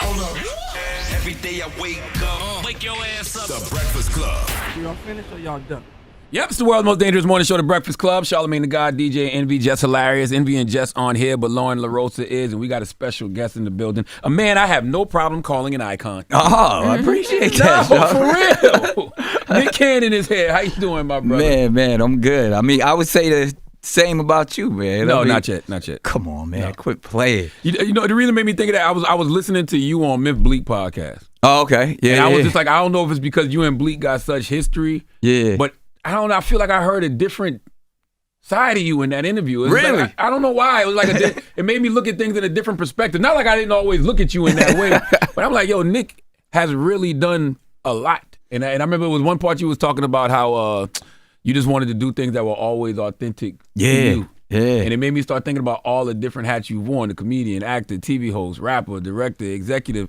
Every day I wake up, wake your ass up. The Breakfast Club. Y'all finished or y'all done? Yep, it's the world's most dangerous morning show, The Breakfast Club. Charlamagne the God, DJ Envy, Jess Hilarious. Envy and Jess on here, but Loren LoRosa is, and we got a special guest in the building. A man I have no problem calling an icon. Oh, I appreciate that. No, for real. Nick Cannon is here. How you doing, my brother? Man, I'm good. I mean, I would say the same about you, man. No, I mean, not yet. Come on, man. No. Quit playing. You know, the reason it made me think of that, I was listening to you on Myth Bleak podcast. Oh, okay. Yeah, and I was just like, I don't know if it's because you and Bleak got such history. Yeah. But I don't know. I feel like I heard a different side of you in that interview. It was Really? Like, I don't know why. It was like it made me look at things in a different perspective. Not like I didn't always look at you in that way, but I'm like, yo, Nick has really done a lot. And I remember it was one part you was talking about how you just wanted to do things that were always authentic to you. Yeah. And it made me start thinking about all the different hats you've worn: the comedian, actor, TV host, rapper, director, executive.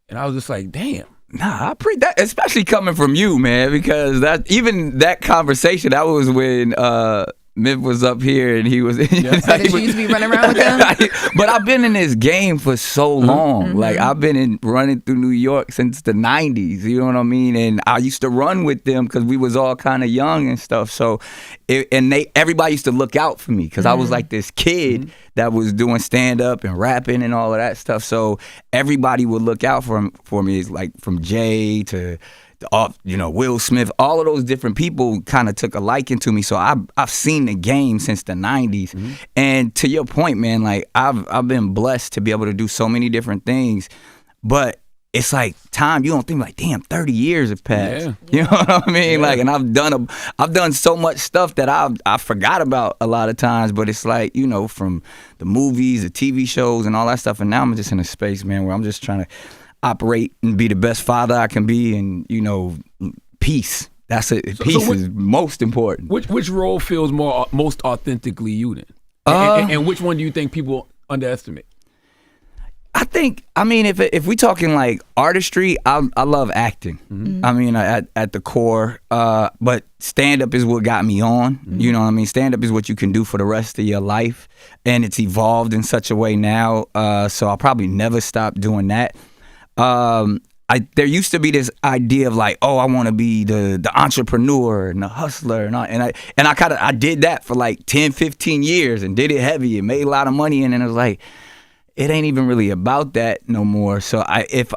And I was just like, damn. Nah, I that, especially coming from you, man, because that conversation, that was when Myth was up here and he was. So did you used to be running around with them? But I've been in this game for so long. Mm-hmm. Like I've been running through New York since the '90s. You know what I mean? And I used to run with them because we was all kind of young and stuff. So, everybody used to look out for me because I was like this kid that was doing stand up and rapping and all of that stuff. So everybody would look out for me. It's like from Jay to Will Smith, all of those different people kind of took a liking to me. So I've seen the game since the '90s. And to your point, man, like I've been blessed to be able to do so many different things. But it's like time, you don't think like, damn, 30 years have passed. Yeah. You know what I mean? Yeah. Like, and I've done so much stuff that I forgot about a lot of times. But it's like, from the movies, the TV shows, and all that stuff. And now I'm just in a space, man, where I'm just trying to operate and be the best father I can be, and peace. That's it. Peace is most important. Which role feels most authentically you then? And which one do you think people underestimate? I mean, if we talking like artistry, I love acting. I mean, at the core, but stand up is what got me on. You know what I mean? Stand up is what you can do for the rest of your life, and it's evolved in such a way now. So I'll probably never stop doing that. There used to be this idea of like, oh, I want to be the entrepreneur and the hustler, and I did that for like 10, 15 years and did it heavy and made a lot of money, and then it was like, it ain't even really about that no more. So if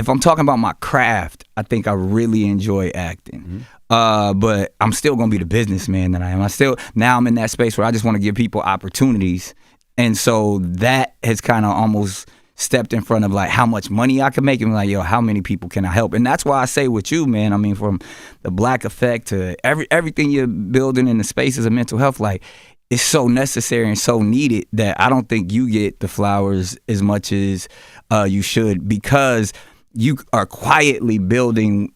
I'm talking about my craft, I think I really enjoy acting. But I'm still gonna be the businessman that I am. Now I'm in that space where I just want to give people opportunities, and so that has kind of almost stepped in front of like how much money I can make, and like, yo, how many people can I help? And that's why I say with you, man, I mean, from the Black Effect to everything you're building in the spaces of mental health, like, it's so necessary and so needed that I don't think you get the flowers as much as you should, because you are quietly building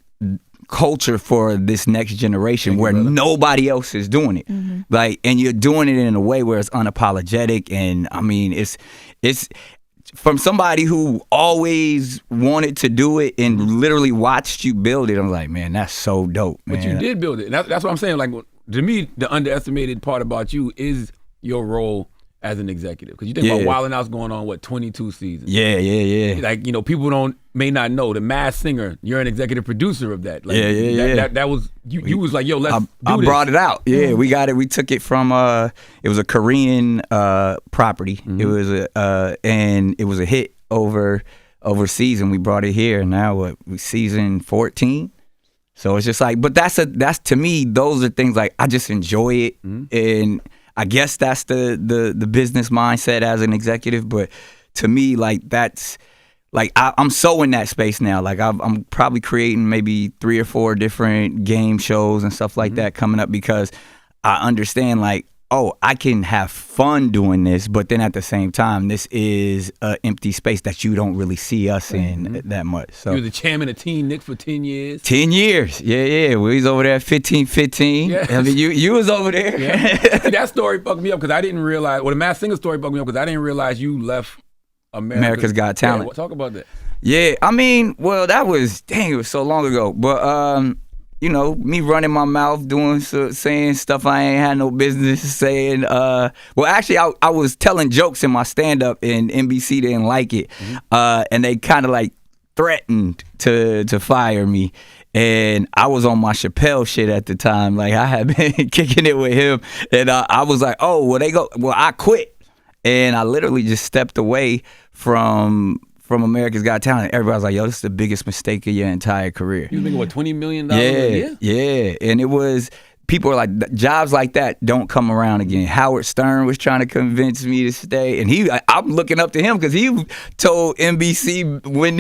culture for this next generation where nobody else is doing it. Like, and you're doing it in a way where it's unapologetic. And I mean, it's from somebody who always wanted to do it and literally watched you build it. I'm like, man, that's so dope, man. But you did build it. And that's what I'm saying. Like, to me, the underestimated part about you is your role as an executive. Because you think about Wild 'N Out's going on, 22 seasons? Yeah. Like, people may not know, The Masked Singer, you're an executive producer of that. Like, That was, you was like, yo, let's do this. I brought it out. Yeah, we got it. We took it from, it was a Korean property. It was and it was a hit overseas, and we brought it here. And now season 14. So it's just like, but that's to me, those are things like, I just enjoy it. And I guess that's the business mindset as an executive. But to me, like, that's like, I'm so in that space now. Like, I'm probably creating maybe 3 or 4 different game shows and stuff like that coming up, because I understand, like, oh, I can have fun doing this, but then at the same time, this is an empty space that you don't really see us in that much. So you were the chairman of Teen Nick for 10 years. 10 years. Yeah. We was over there at 15. Yes. I mean, you was over there. Yeah. See, that story fucked me up because I didn't realize, the Masked Singer story fucked me up because I didn't realize you left America's Got Talent. Talk about that. Yeah, I mean, well, it was so long ago. But me running my mouth, saying stuff I ain't had no business saying. Well, actually, I was telling jokes in my stand-up, and NBC didn't like it, and they kind of like threatened to fire me. And I was on my Chappelle shit at the time. Like, I had been kicking it with him, and I was like, oh, well, I quit, and I literally just stepped away from America's Got Talent. Everybody was like, yo, this is the biggest mistake of your entire career. You was making, what, $20 million a year? Yeah. And it was, people were like, jobs like that don't come around again. Howard Stern was trying to convince me to stay. And I'm looking up to him because he told NBC when,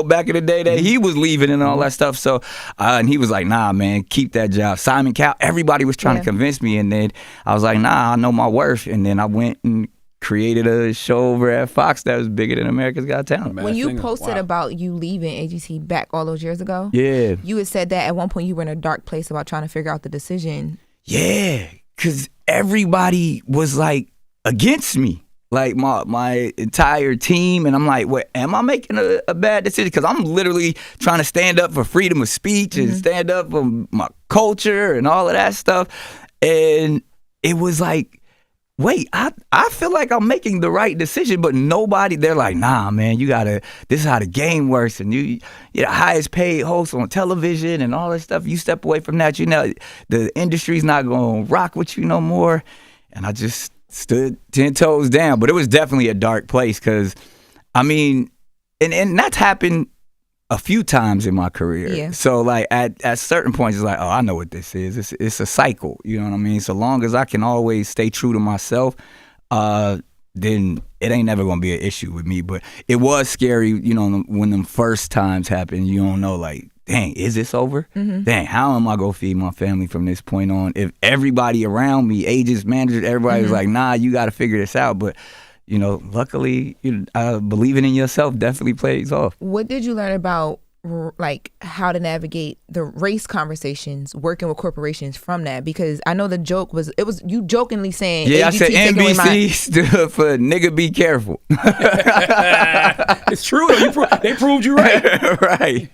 back in the day that he was leaving and all that stuff. So, and he was like, nah, man, keep that job. Simon Cowell, everybody was trying to convince me. And then I was like, nah, I know my worth. And then I went and created a show over at Fox that was bigger than America's Got Talent. When you posted about you leaving AGT back all those years ago, you had said that at one point you were in a dark place about trying to figure out the decision. Yeah, because everybody was like against me, like my entire team, and I'm like, what? Am I making a bad decision? Because I'm literally trying to stand up for freedom of speech and stand up for my culture and all of that stuff, and it was like, wait, I feel like I'm making the right decision, but they're like, nah, man, this is how the game works, and you're the highest paid host on television and all that stuff. You step away from that, the industry's not going to rock with you no more. And I just stood 10 toes down, but it was definitely a dark place because, and that's happened a few times in my career. Yeah. So like at certain points, it's like, oh, I know what this is. It's a cycle. You know what I mean? So long as I can always stay true to myself, then it ain't never gonna be an issue with me. But it was scary, when them first times happen. You don't know, like, dang, is this over? Dang, how am I gonna feed my family from this point on? If everybody around me, agents, managers, everybody was like, nah, you got to figure this out. But luckily, believing in yourself definitely plays off. What did you learn about like how to navigate the race conversations working with corporations from that? Because I know the joke was you jokingly saying, I said NBC stood for nigga be careful. It's true though. They proved you right. Right.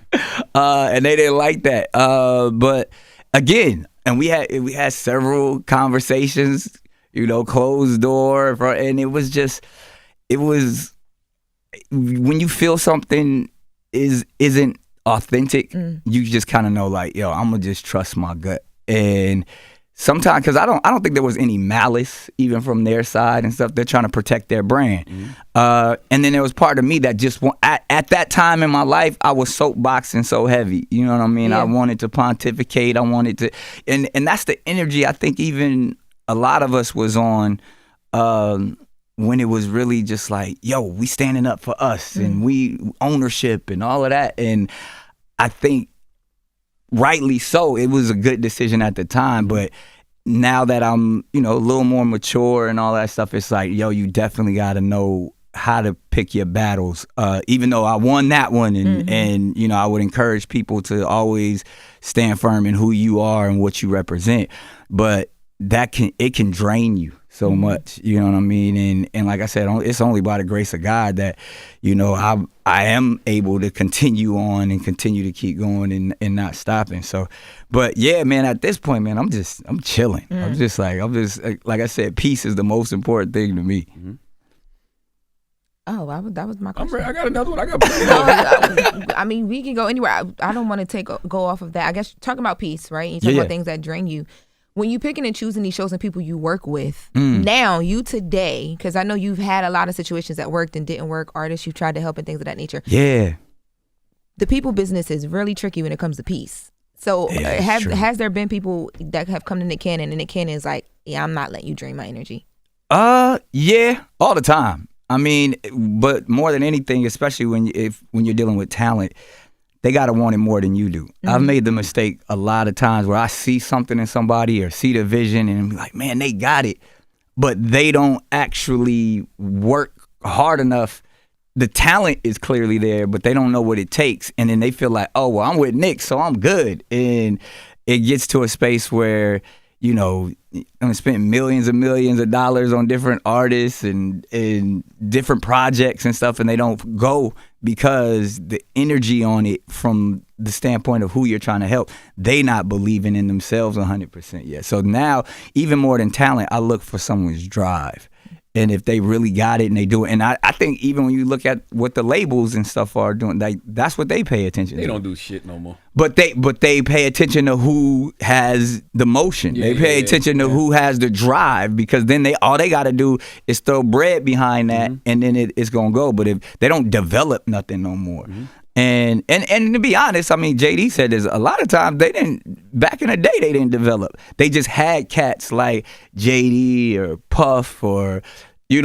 And they didn't like that. But again, and we had several conversations, closed door, and it was when you feel something isn't authentic, you just kind of know, like, yo, I'm gonna just trust my gut. And sometimes, because I don't think there was any malice even from their side and stuff. They're trying to protect their brand. And then there was part of me that just at that time in my life, I was soapboxing so heavy. You know what I mean? Yeah. I wanted to pontificate. I wanted to, and that's the energy I think even a lot of us was on when it was really just like, yo, we standing up for us and we ownership and all of that. And I think rightly so, it was a good decision at the time. But now that I'm, a little more mature and all that stuff, it's like, yo, you definitely got to know how to pick your battles. Even though I won that one and I would encourage people to always stand firm in who you are and what you represent. But it can drain you so much, you know what I mean? And like I said, it's only by the grace of God that, I am able to continue on and continue to keep going and not stopping. So, but yeah, man, at this point, man, I'm chilling. I'm just like I said, peace is the most important thing to me. Oh, that was my question. I got another one. I mean, we can go anywhere. I don't want to go off of that. I guess talking about peace, right? You talk about things that drain you. When you picking and choosing these shows and people you work with, now you today, because I know you've had a lot of situations that worked and didn't work, artists you've tried to help and things of that nature. Yeah. The people business is really tricky when it comes to peace. So has there been people that have come to Nick Cannon and Nick Cannon is like, yeah, I'm not letting you drain my energy? Yeah, all the time. I mean, but more than anything, especially when you're dealing with talent, they gotta want it more than you do. I've made the mistake a lot of times where I see something in somebody or see the vision and I'm like, man, they got it, but they don't actually work hard enough. The talent is clearly there, but they don't know what it takes. And then they feel like, oh, well, I'm with Nick, so I'm good. And it gets to a space where, spent millions and millions of dollars on different artists and different projects and stuff, and they don't go because the energy on it from the standpoint of who you're trying to help, they not believing in themselves 100% yet. So now, even more than talent, I look for someone's drive. And if they really got it and they do it, and I think even when you look at what the labels and stuff are doing, like that's what they pay attention to. They don't do shit no more. But they pay attention to who has the motion. They pay attention to who has the drive, because then all they got to do is throw bread behind that, and then it's gonna go. But if they don't develop nothing no more. And to be honest, I mean, JD said this, a lot of times back in the day, they didn't develop. They just had cats like JD or Puff or,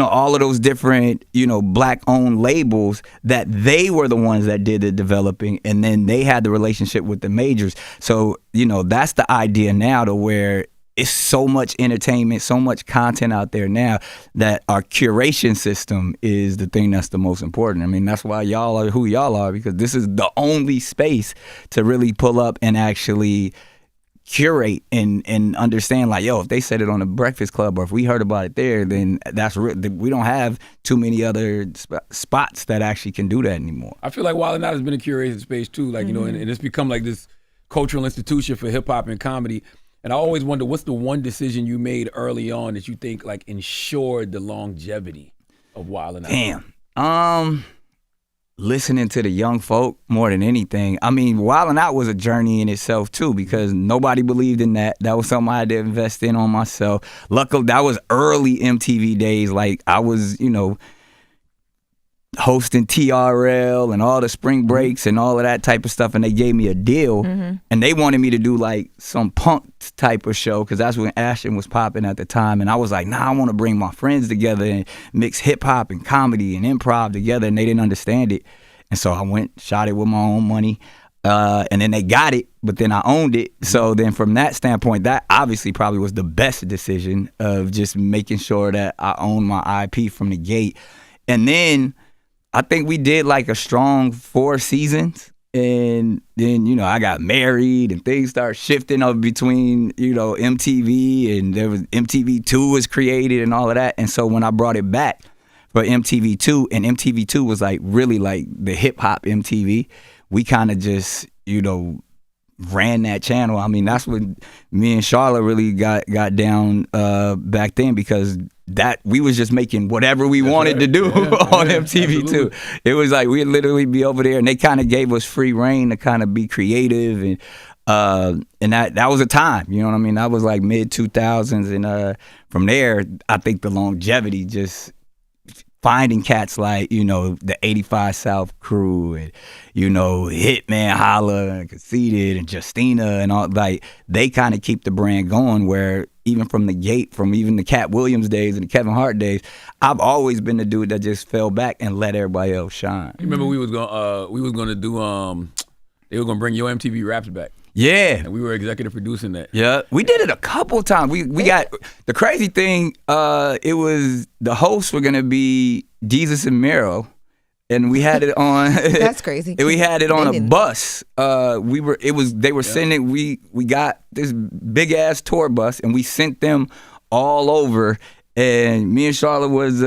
all of those different, black-owned labels that they were the ones that did the developing, and then they had the relationship with the majors. So, that's the idea now, to where it's so much entertainment, so much content out there now, that our curation system is the thing that's the most important. I mean, that's why y'all are who y'all are, because this is the only space to really pull up and actually curate and understand, like, yo, if they said it on the Breakfast Club, or if we heard about it there, then that's real. We don't have too many other spots that actually can do that anymore. I feel like Wild 'N Out has been a curated space too, like, and it's become like this cultural institution for hip hop and comedy. And I always wonder, what's the one decision you made early on that you think like ensured the longevity of Wild 'N Out? Damn. Listening to the young folk more than anything. I mean, Wild 'N Out was a journey in itself too, because nobody believed in that. That was something I had to invest in on myself. Luckily, that was early MTV days. Like, I was, hosting TRL and all the spring breaks and all of that type of stuff, and they gave me a deal, and they wanted me to do like some punk type of show, because that's when Ashton was popping at the time. And I was like, nah, I want to bring my friends together and mix hip hop and comedy and improv together, and they didn't understand it. And so I went, shot it with my own money, and then they got it, but then I owned it. So then from that standpoint, that obviously probably was the best decision of just making sure that I owned my IP from the gate. And then I think we did like a strong 4 seasons, and then, I got married and things started shifting up between, MTV, and there was MTV2 was created and all of that. And so when I brought it back for MTV2, and MTV2 was like really like the hip hop MTV, we kind of just, ran that channel. I mean, that's when me and Charlotte really got down back then, because that we was just making whatever we wanted to do on MTV too. It was like we'd literally be over there, and they kind of gave us free reign to kind of be creative, and that was a time, you know what I mean? That was like mid 2000s, and from there, I think the longevity, just finding cats like, the 85 South crew, and, Hitman Holla and Conceited and Justina and all, like, they kind of keep the brand going, where even from the gate, from even the Cat Williams days and the Kevin Hart days, I've always been the dude that just fell back and let everybody else shine. You remember we was gonna do they were gonna bring Yo MTV Raps back. Yeah. And we were executive producing that. Yeah. We did it a couple times. We got, the crazy thing, it was, the hosts were gonna be Jesus and Mero, and we had it on That's crazy. We had it on a bus. They were sending, we got this big ass tour bus, and we sent them all over. And me and Charlotte was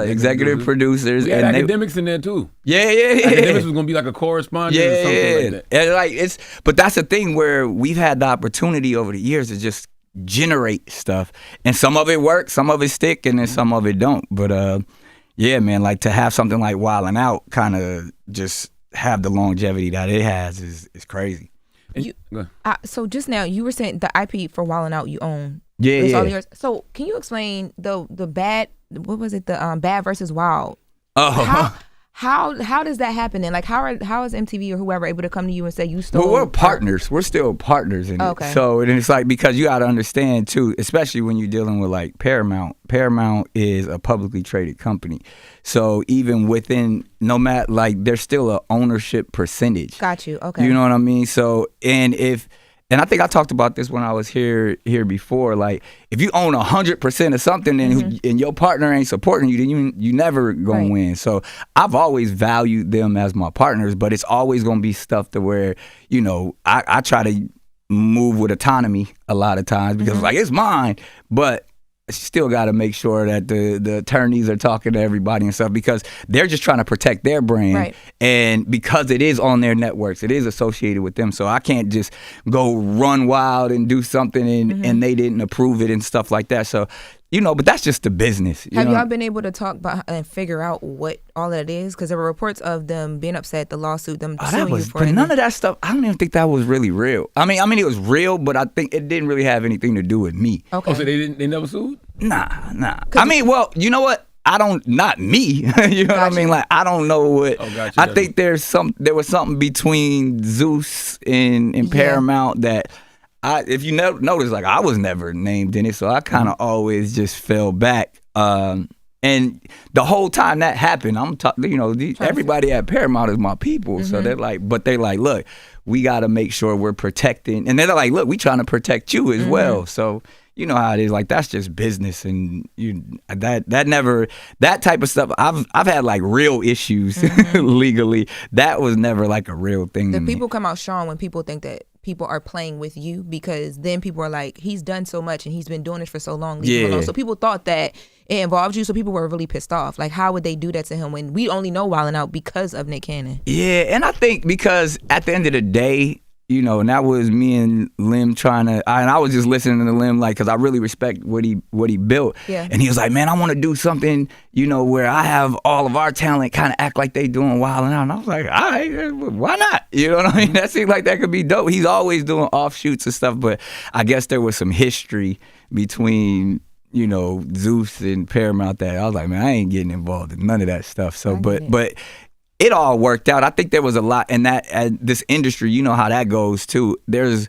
executive producers. We had and academics in there too. Yeah. Academics was gonna be like a correspondent or something like that. And but that's the thing, where we've had the opportunity over the years to just generate stuff, and some of it works, some of it stick, and then some of it don't. But yeah, man, like to have something like Wild 'N Out kind of just have the longevity that it has is crazy. So just now you were saying the IP for Wild 'N Out you own. Yeah, it's all yours. So can you explain the bad? What was it? The Bad versus Wild. Oh. How does that happen? And like how is MTV or whoever able to come to you and say you stole? Well, we're partners. We're still partners in it. So and it's like, because you got to understand too, especially when you're dealing with like Paramount. Paramount is a publicly traded company. So even within, no matter, like, there's still a ownership percentage. Got you. Okay. You know what I mean? So and I think I talked about this when I was here before. Like, if you own 100% of something and your partner ain't supporting you, then you never gonna win. So I've always valued them as my partners, but it's always gonna be stuff to where, I try to move with autonomy a lot of times because like it's mine, but you still got to make sure that the attorneys are talking to everybody and stuff because they're just trying to protect their brand. Right. And because it is on their networks, it is associated with them. So I can't just go run wild and do something and they didn't approve it and stuff like that. So, but that's just the business. Have y'all been able to talk about and figure out what all that is? Because there were reports of them being upset, the lawsuit, them suing you for it. But none of that stuff, I don't even think that was really real. I mean, it was real, but I think it didn't really have anything to do with me. Okay. Oh, so they never sued? Nah. I mean, well, you know what? Not me. You know what I mean? Like, I don't know what. Oh, gotcha. I think there was something between Zeus and Paramount that. If you notice, like I was never named in it, so I kind of always just fell back. And the whole time that happened, I'm talking. Everybody at Paramount is my people, so they're like, look, we got to make sure we're protecting, and they're like, look, we trying to protect you as well. So you know how it is, like that's just business, and that type of stuff. I've had like real issues legally. That was never like a real thing. The people come out strong when people think that people are playing with you because then people are like, he's done so much and he's been doing this for so long. Leave him alone. So people thought that it involved you. So people were really pissed off. Like, how would they do that to him when we only know Wildin' Out because of Nick Cannon? Yeah, and I think because at the end of the day, and that was me and Lim and I was just listening to Lim, like, because I really respect what he built. Yeah. And he was like, man, I want to do something, where I have all of our talent kind of act like they doing Wildin' Out. And I was like, all right, why not? You know what I mean? That seems like that could be dope. He's always doing offshoots and stuff, but I guess there was some history between, Zeus and Paramount that I was like, man, I ain't getting involved in none of that stuff. So, but it all worked out. I think there was a lot in that this industry. You know how that goes too. There's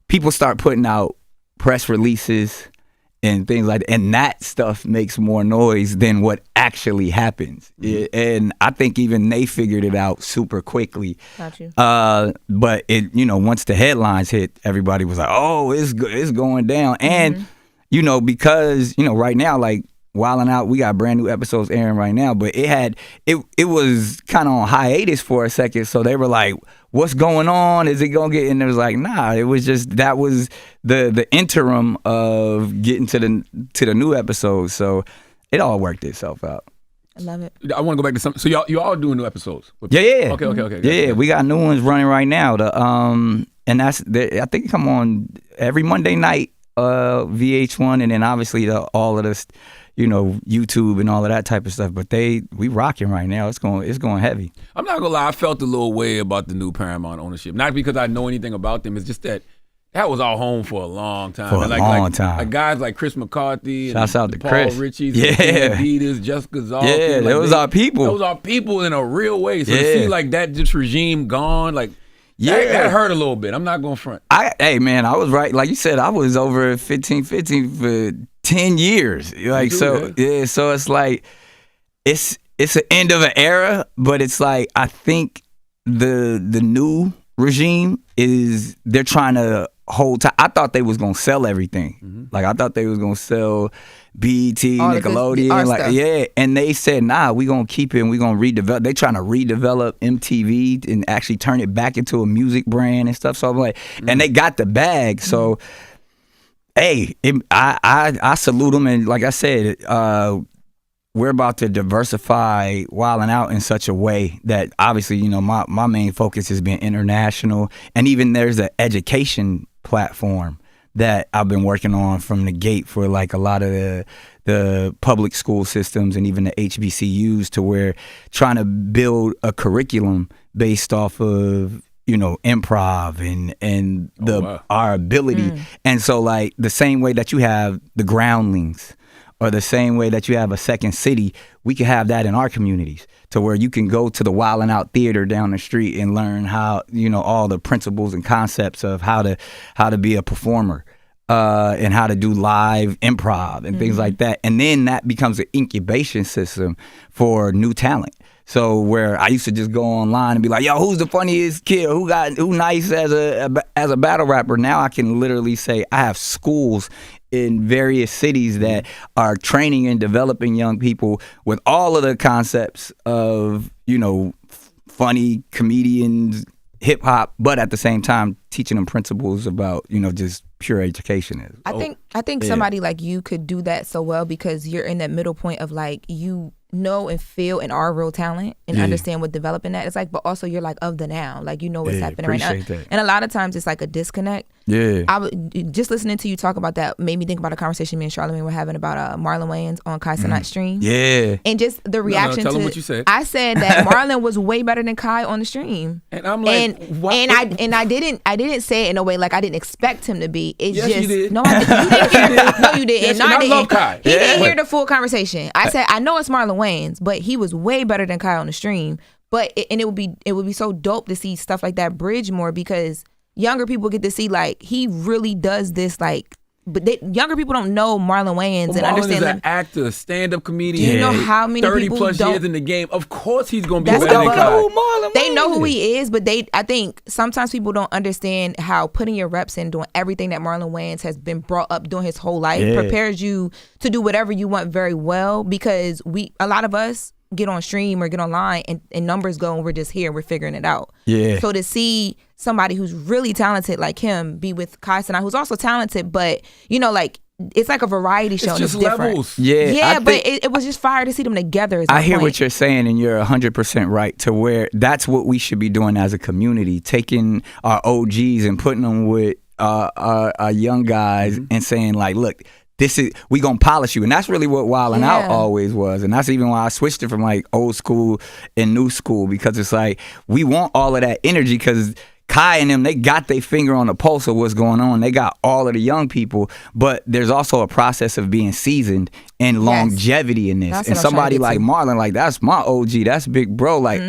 people start putting out press releases and things like that, and that stuff makes more noise than what actually happens. And I think even they figured it out super quickly. Got you. But it, once the headlines hit, everybody was like, "Oh, it's going down." And because right now, like, Wildin' Out, we got brand new episodes airing right now, but it was kind of on hiatus for a second, so they were like, what's going on? Is it gonna get? And it was like, nah, it was just that was the interim of getting to the new episodes, so it all worked itself out. I love it. I want to go back to something. So you all doing new episodes? Yeah. Okay. Yeah, we got new ones running right now. And I think it come on every Monday night, VH1, and then obviously all of this. YouTube and all of that type of stuff, but we rocking right now. It's going heavy. I'm not gonna lie, I felt a little way about the new Paramount ownership. Not because I know anything about them. It's just that was our home for a long time. For a long time. Like guys like Chris McCarthy, shouts out to Paul Chris, Ritchie's, Adidas, Jessica Zalkin. Yeah, those are people. Those are people in a real way. So to see like that just regime gone, like. Yeah, that hurt a little bit. I'm not going front. Hey man, I was right. Like you said, I was over 15 for 10 years. Like so it's like it's an end of an era, but it's like I think the new regime they're trying to hold tight. I thought they was gonna sell everything. Like I thought they was gonna sell BET, Nickelodeon, and they said, nah, we gonna keep it and we gonna redevelop. They trying to redevelop MTV and actually turn it back into a music brand and stuff. So I'm like, and they got the bag. So, hey, I salute them. And like I said, we're about to diversify Wildin' Out in such a way that obviously, my main focus has been international, and even there's an education platform that I've been working on from the gate for like a lot of the public school systems and even the HBCUs, to where trying to build a curriculum based off of improv and our ability. And so like the same way that you have the Groundlings or the same way that you have a Second City, we can have that in our communities, to where you can go to the Wildin' Out theater down the street and learn how, all the principles and concepts of how to be a performer, and how to do live improv and things like that. And then that becomes an incubation system for new talent. So where I used to just go online and be like, yo, who's the funniest kid? Who nice as a battle rapper? Now I can literally say I have schools in various cities that are training and developing young people with all of the concepts of, funny comedians, hip hop, but at the same time teaching them principles about, you know, just pure education. I think somebody like you could do that so well because you're in that middle point of like you know and feel and are real talent and understand what developing that is like, but also you're like of the now, like you know what's happening right now. That. And a lot of times it's like a disconnect. Yeah, I would just listening to you talk about that made me think about a conversation me and Charlamagne were having about Marlon Wayans on Kai Cenat stream. Yeah, and just the reaction tell to him what you said. I said that Marlon was way better than Kai on the stream, and I'm like, I didn't say it in a way like I didn't expect him to be. It's yes, just you did. no, you didn't. No, you didn't. Yes, no, and I I didn't. love Kai. He didn't hear the full conversation. I said I know it's Marlon Wayans, but he was way better than Kai on the stream. But it would be so dope to see stuff like that bridge more because younger people get to see like he really does this like. But younger people don't know Marlon Wayans and Marlon understand is an actor, stand-up comedian. Do you know how many 30 people plus don't? years in the game. Of course, he's gonna be That's better than what Kai. They know who he is, but I think sometimes people don't understand how putting your reps in, doing everything that Marlon Wayans has been brought up doing his whole life prepares you to do whatever you want very well. Because a lot of us get on stream or get online and numbers go and we're just here and we're figuring it out. Yeah. So to see somebody who's really talented like him be with Kai Cenat, who's also talented, but you know, like it's like a variety show. It's just and it's different. levels. Yeah, but it was just fire to see them together. I hear what you're saying, and you're 100% right. To where that's what we should be doing as a community, taking our OGs and putting them with our young guys and saying like, look. We gonna polish you, and that's really what Wildin' Out always was, and that's even why I switched it from like old school and new school, because it's like we want all of that energy, because Kai and them, they got their finger on the pulse of what's going on. They got all of the young people, but there's also a process of being seasoned and longevity in this. That's and somebody like Marlon, like that's my OG, that's big bro. Like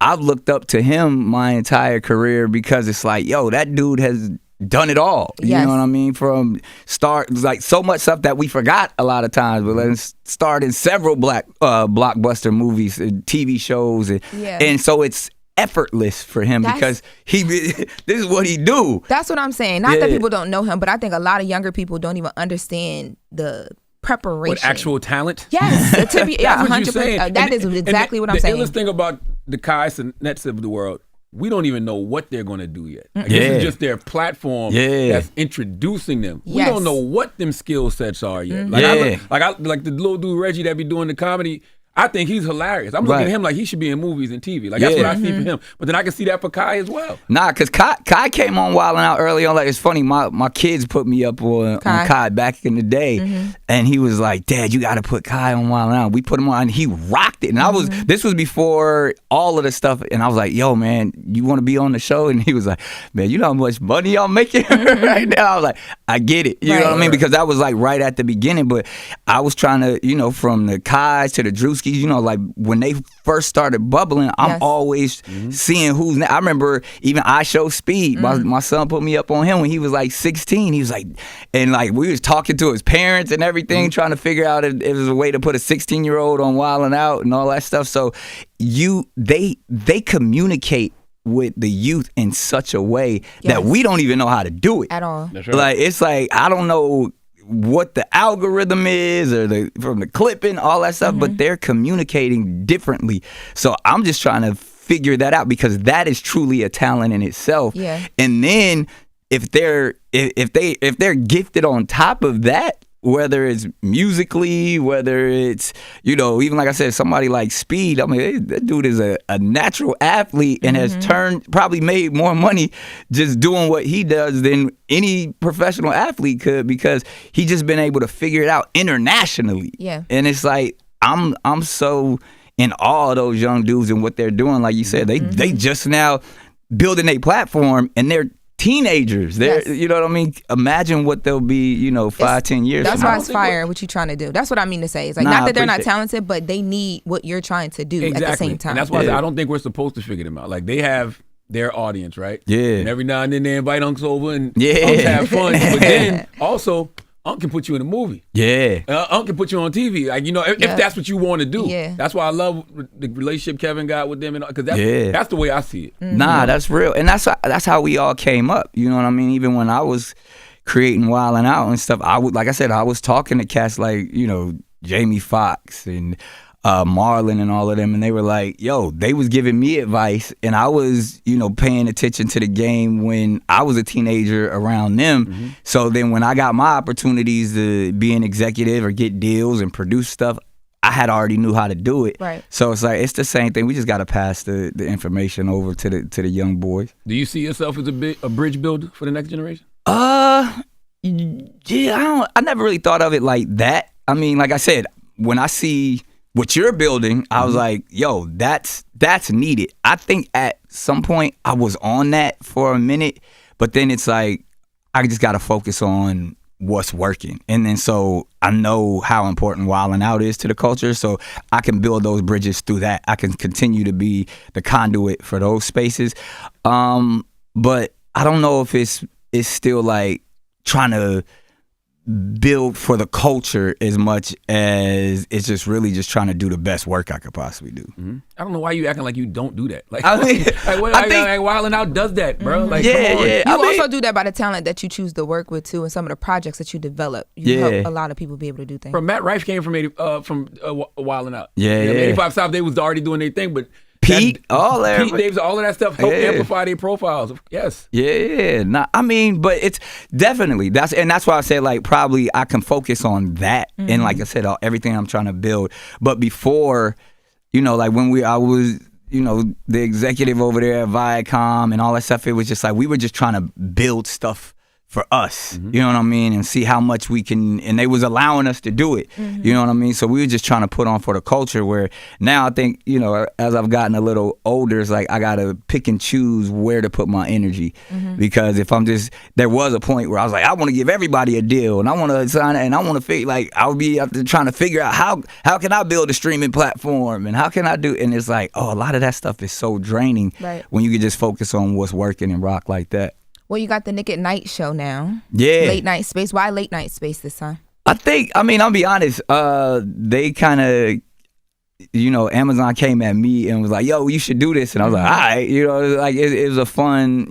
I've looked up to him my entire career because it's like, yo, that dude has done it all. You know what I mean? From start, like so much stuff that we forgot a lot of times, but let's start in several blockbuster movies and TV shows. And so it's effortless for him because this is what he do. That's what I'm saying. Not that people don't know him, but I think a lot of younger people don't even understand the preparation. With actual talent? Yes. To be 100%. That is exactly what I'm saying. The illest thing about the Kai Cenats of the world, we don't even know what they're going to do yet. Like, this is just their platform that's introducing them. We don't know what them skill sets are yet. Like the little dude Reggie that be doing the comedy, I think he's hilarious. I'm looking at him like he should be in movies and TV. Like that's what I see for him. But then I can see that for Kai as well. Nah, because Kai came on Wildin' Out early on. Like it's funny, my kids put me up on Kai back in the day, and he was like, "Dad, you got to put Kai on Wildin' Out." We put him on, and he rocked it. And this was before all of the stuff, and I was like, "Yo, man, you want to be on the show?" And he was like, "Man, you know how much money y'all making right now?" I was like, "I get it." You know what I mean? Because that was like right at the beginning. But I was trying to, you know, from the Kais to the Drewskis. You know, like when they first started bubbling, I'm always seeing who's. I remember even I Show Speed. My son put me up on him when he was like 16. He was like, and like we was talking to his parents and everything, trying to figure out if it was a way to put a 16-year-old on Wildin' Out and all that stuff. So they communicate with the youth in such a way that we don't even know how to do it at all. That's right. Like it's like I don't know what the algorithm is or from the clipping, all that stuff, but they're communicating differently. So I'm just trying to figure that out because that is truly a talent in itself. Yeah. And then if they're gifted on top of that, whether it's musically, whether it's, you know, even like I said, somebody like Speed, I mean, that dude is a natural athlete and has probably made more money just doing what he does than any professional athlete could because he just been able to figure it out internationally. Yeah. And it's like, I'm so in awe of those young dudes and what they're doing. Like you said, they just now building a platform and they're teenagers. They're, you know what I mean? Imagine what they'll be, you know, 5-10 years That's from now. why it's fire, what you're trying to do. That's what I mean to say. It's like, not that they're not talented, but they need what you're trying to do at the same time. And that's why I don't think we're supposed to figure them out. Like, they have their audience, right? Yeah. And every now and then they invite Unks over and Unks have fun. But then also, Unc can put you in a movie. Yeah. Unc can put you on TV. Like, you know, if that's what you want to do. Yeah. That's why I love the relationship Kevin got with them. Because that's the way I see it. Nah, that's real. And that's how we all came up. You know what I mean? Even when I was creating Wildin' Out and stuff, like I said, I was talking to cats like, you know, Jamie Foxx and Marlon and all of them, and they were like, yo, they was giving me advice, and I was, paying attention to the game when I was a teenager around them. So then when I got my opportunities to be an executive or get deals and produce stuff, I had already knew how to do it. Right. So it's like, it's the same thing. We just got to pass the information over to the young boys. Do you see yourself as a bridge builder for the next generation? Yeah, I never really thought of it like that. I mean, like I said, when I see what you're building, I was like, yo, that's needed. I think at some point I was on that for a minute, but then it's like, I just got to focus on what's working. And then so I know how important wilding out is to the culture, so I can build those bridges through that. I can continue to be the conduit for those spaces. But I don't know if it's still like trying to build for the culture as much as it's just really just trying to do the best work I could possibly do. I don't know why you acting like you don't do that. Like, I mean, like Wildin' Out does that, bro. Like, yeah, come on. yeah. You also do that by the talent that you choose to work with too, and some of the projects that you develop. You help a lot of people be able to do things. From Matt Rife came from Wildin' Out. Yeah. 85 South, they was already doing their thing, but Pete, all Davis, all of that stuff helped amplify their profiles. Yes. Yeah. I mean, but it's definitely that's why I said like probably I can focus on that and like I said, everything I'm trying to build. But before, like when I was, the executive over there at Viacom and all that stuff, it was just like we were just trying to build stuff for us, you know what I mean, and see how much we can, and they was allowing us to do it, you know what I mean, so we were just trying to put on for the culture, where now I think, as I've gotten a little older, it's like I gotta pick and choose where to put my energy, because if I'm just, there was a point where I was like, I want to give everybody a deal, and I want to sign it, and I want to figure, like, I'll be out there trying to figure out how can I build a streaming platform, and how can I do, and it's like, a lot of that stuff is so draining when you can just focus on what's working and rock like that. Well, you got the Nick at Night show now. Yeah. Late night space. Why late night space this time? I'll be honest, they kind of, Amazon came at me and was like, yo, you should do this. And I was like, all right, like it was a fun,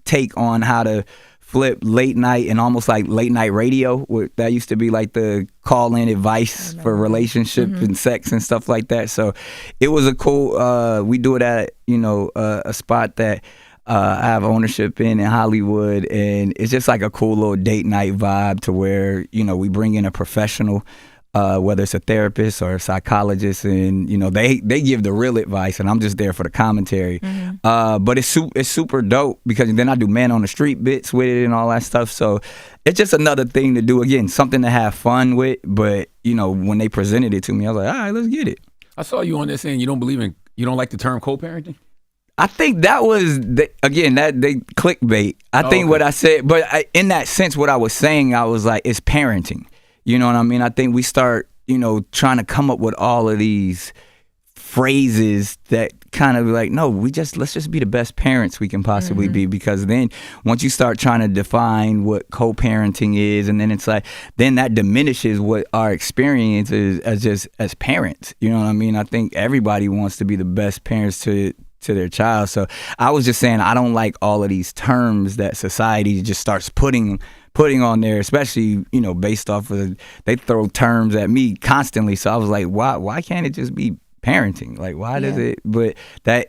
take on how to flip late night and almost like late night radio. That used to be like the call-in advice for relationships and sex and stuff like that. So it was a cool, we do it at, a spot that I have ownership in Hollywood, and it's just like a cool little date night vibe to where, we bring in a professional, whether it's a therapist or a psychologist, and, they give the real advice, and I'm just there for the commentary. But it's super dope, because then I do man on the street bits with it and all that stuff. So it's just another thing to do, again, something to have fun with. But, when they presented it to me, I was like, all right, let's get it. I saw you on there saying you don't like the term co-parenting. I think that was, they clickbait. I think what I said, but in that sense, what I was saying, I was like, it's parenting. You know what I mean? I think we start, trying to come up with all of these phrases that kind of like, no, let's just be the best parents we can possibly be, because then once you start trying to define what co-parenting is, and then it's like, then that diminishes what our experience is as parents. You know what I mean? I think everybody wants to be the best parents to their child. So I was just saying, I don't like all of these terms that society just starts putting on there, especially, based off of, they throw terms at me constantly. So I was like, why can't it just be parenting? Like, why does it, but that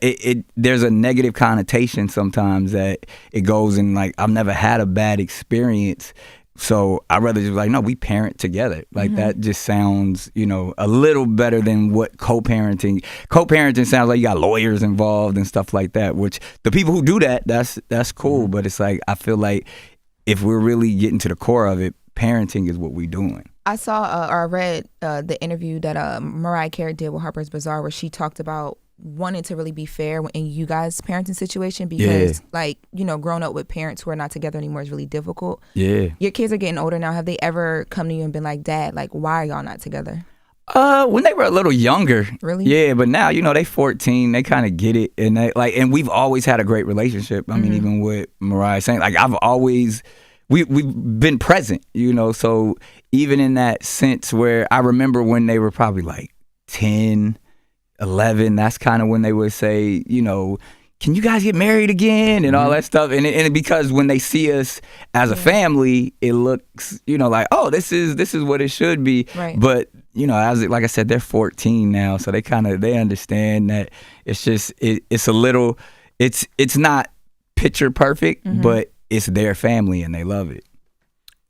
there's a negative connotation sometimes that it goes in, like, I've never had a bad experience. So I'd rather just like, no, we parent together. Like that just sounds, a little better than what co-parenting. Co-parenting sounds like you got lawyers involved and stuff like that, which the people who do that, that's cool. But it's like, I feel like if we're really getting to the core of it, parenting is what we're doing. I saw or I read the interview that Mariah Carey did with Harper's Bazaar, where she talked about wanting to really be fair in you guys' parenting situation, because growing up with parents who are not together anymore is really difficult. Your kids are getting older now. Have they ever come to you and been like, Dad, like, why are y'all not together? When they were a little younger. Really? Yeah, but now, they 14, they kind of get it, and and we've always had a great relationship. I mean, even with Mariah saying, like, I've always, we've been present, so even in that sense where I remember when they were probably like 10, 11, that's kind of when they would say, can you guys get married again and all that stuff? And because when they see us as a family, it looks, like, oh, this is what it should be. Right. But, like I said, they're 14 now, so they understand that it's just, it's a little, it's not picture perfect, but it's their family and they love it.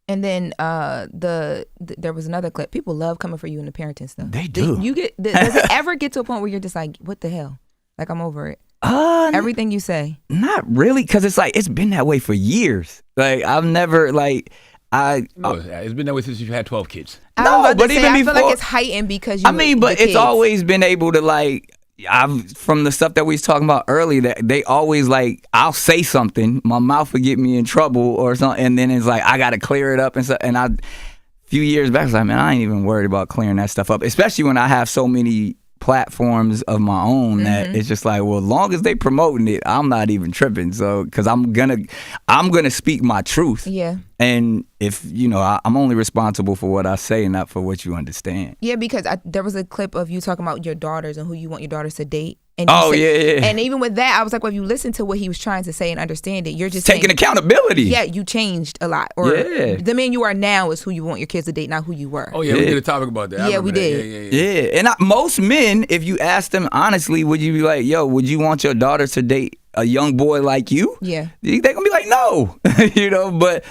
And then there was another clip. People love coming for you in the parenting stuff. They do. Does it ever get to a point where you're just like, what the hell? Like, I'm over it. Everything you say. Not really, because it's like, it's been that way for years. Like, I've never, like, it's been that way since you've had 12 kids. No, but even before. I feel like it's heightened because but it's always been able to, like, from the stuff that we was talking about earlier, that they always, like, I'll say something, my mouth would get me in trouble or something, and then it's like, I got to clear it up and stuff. And a few years back, I was like, man, I ain't even worried about clearing that stuff up, especially when I have so many platforms of my own that it's just like, well, as long as they promoting it, I'm not even tripping. So, because I'm gonna speak my truth. Yeah. And if I'm only responsible for what I say and not for what you understand. Yeah, because there was a clip of you talking about your daughters and who you want your daughters to date. And yeah. And even with that, I was like, well, if you listen to what he was trying to say and understand it, you're just taking accountability. Yeah, you changed a lot. Or the man you are now is who you want your kids to date, not who you were. Oh yeah, we did a topic about that. Yeah, we did. Yeah. And most men, if you ask them honestly, would you be like, yo, would you want your daughter to date a young boy like you? Yeah. They're gonna be like, no. But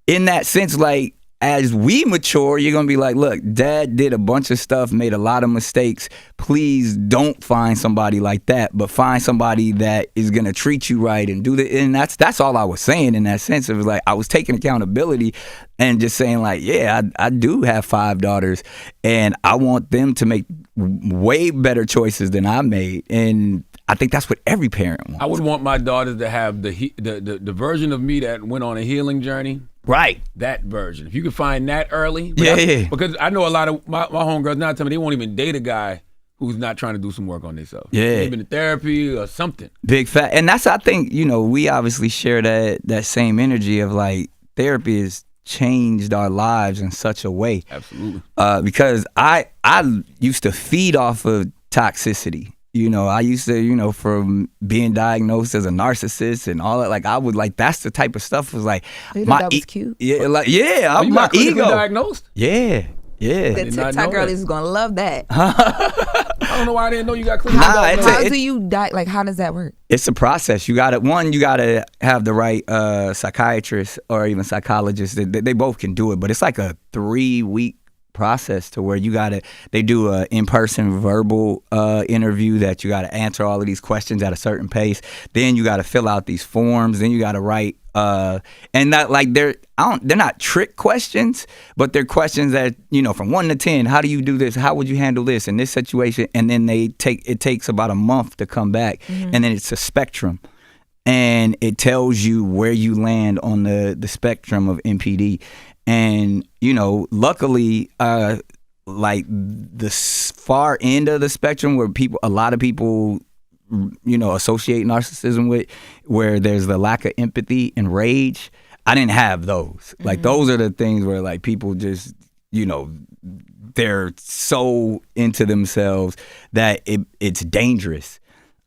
in that sense, like, as we mature, you're going to be like, look, dad did a bunch of stuff, made a lot of mistakes. Please don't find somebody like that, but find somebody that is going to treat you right and do that. And that's all I was saying in that sense. It was like, I was taking accountability and just saying like, yeah, I do have 5 daughters and I want them to make way better choices than I made. And I think that's what every parent wants. I would want my daughters to have the version of me that went on a healing journey. Right. That version. If you could find that early. Yeah. Because I know a lot of my homegirls now tell me they won't even date a guy who's not trying to do some work on themselves. Yeah. Maybe in therapy or something. Big fat. And that's, I think, we obviously share that same energy of like therapy has changed our lives in such a way. Absolutely. Because I used to feed off of toxicity. I used to, from being diagnosed as a narcissist and all that, like, I would, like, that's the type of stuff was like, that was cute. Yeah, like, yeah, you my got ego. diagnosed? Yeah. The TikTok girlies is going to love that. I don't know why I didn't know you got clinically diagnosed. How do you die? Like, how does that work? It's a process. You got to have the right psychiatrist or even psychologist. They both can do it, but it's like a 3-week process to where they do a in-person verbal interview that you got to answer all of these questions at a certain pace. Then you got to fill out these forms. Then you got to write and that, like, they're not trick questions, but they're questions that, from 1 to 10, how do you do this? How would you handle this in this situation? And then it takes about a month to come back. And then it's a spectrum. And it tells you where you land on the spectrum of NPD. And, luckily, like the far end of the spectrum where a lot of people, associate narcissism with, where there's the lack of empathy and rage, I didn't have those. Like, those are the things where, like, people just, they're so into themselves that it's dangerous.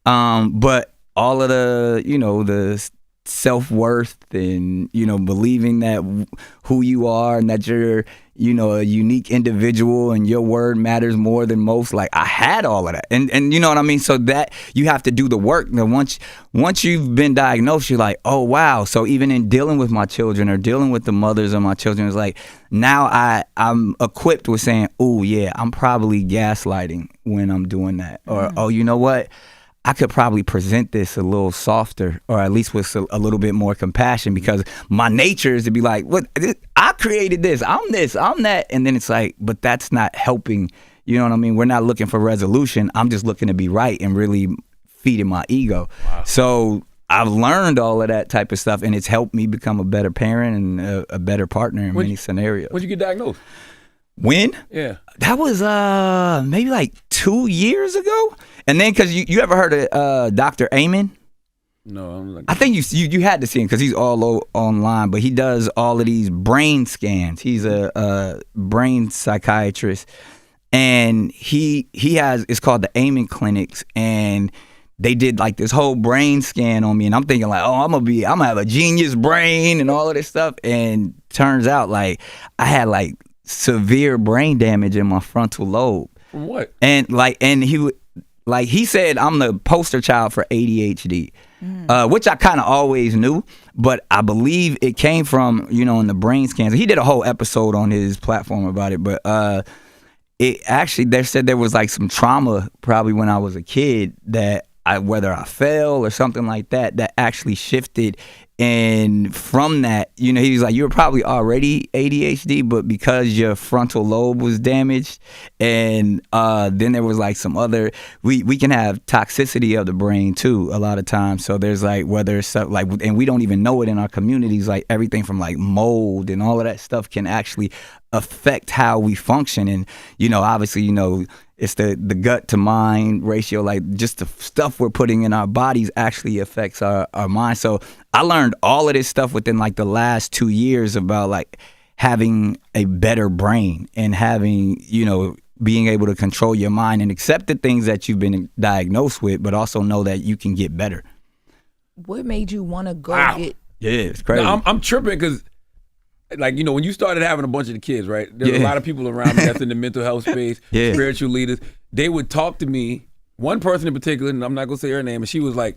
But all of the, the self-worth and believing that who you are and that you're a unique individual and your word matters more than most, like, I had all of that and you know what I mean, so that you have to do the work. Then once you've been diagnosed, you're like, oh wow. So even in dealing with my children or dealing with the mothers of my children, it's like now I'm equipped with saying, oh yeah, I'm probably gaslighting when I'm doing that, or oh, you know what, I could probably present this a little softer, or at least with a little bit more compassion, because my nature is to be like, what, I created this, I'm that. And then it's like, but that's not helping. You know what I mean? We're not looking for resolution. I'm just looking to be right and really feeding my ego. Wow. So I've learned all of that type of stuff, and it's helped me become a better parent and a better partner in many scenarios. When'd you get diagnosed? When? Yeah. That was maybe like 2 years ago. And then, because you ever heard of Dr. Amen? No. I think you had to see him because he's all online, but he does all of these brain scans. He's a brain psychiatrist, and he has, it's called the Amen Clinics, and they did like this whole brain scan on me, and I'm thinking like, oh, I'm gonna have a genius brain and all of this stuff. And turns out like I had like severe brain damage in my frontal lobe. From what? And he said I'm the poster child for ADHD, which I kind of always knew, but I believe it came from, in the brain scans. He did a whole episode on his platform about it, but it actually, they said there was like some trauma probably when I was a kid that whether I fell or something like that, that actually shifted. And from that, he was like, you were probably already ADHD, but because your frontal lobe was damaged, and then there was like some other, we can have toxicity of the brain too a lot of times. So there's like, whether it's like, and we don't even know it in our communities, like everything from like mold and all of that stuff can actually affect how we function. And, obviously, it's the gut to mind ratio, like just the stuff we're putting in our bodies actually affects our mind. So I learned all of this stuff within like the last 2 years about like having a better brain and having, being able to control your mind and accept the things that you've been diagnosed with, but also know that you can get better. What made you want to go get? Yeah, it's crazy. No, I'm tripping because, like, when you started having a bunch of the kids, right? There's a lot of people around me that's in the mental health space, spiritual leaders. They would talk to me, one person in particular, and I'm not going to say her name, and she was like,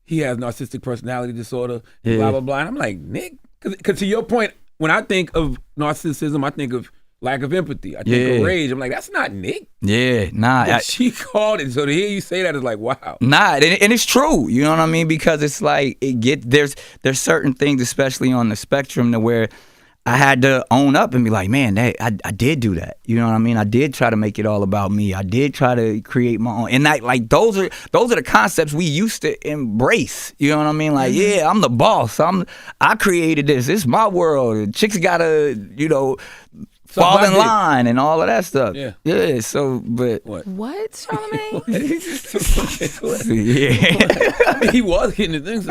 he has narcissistic personality disorder, blah, blah, blah. And I'm like, Nick? Because to your point, when I think of narcissism, I think of lack of empathy. I think of rage. I'm like, that's not Nick. Yeah, nah. But she called it. So to hear you say that is like, wow. Nah, and it's true. You know what I mean? Because it's like, there's certain things, especially on the spectrum, to where I had to own up and be like, man, I did do that. You know what I mean? I did try to make it all about me. I did try to create my own. And those are the concepts we used to embrace. You know what I mean? Like, yeah, I'm the boss. I created this. It's my world. Chicks gotta, fall in line and all of that stuff. Yeah. Yeah. So, but what, Charlamagne? Yeah. He was getting the things.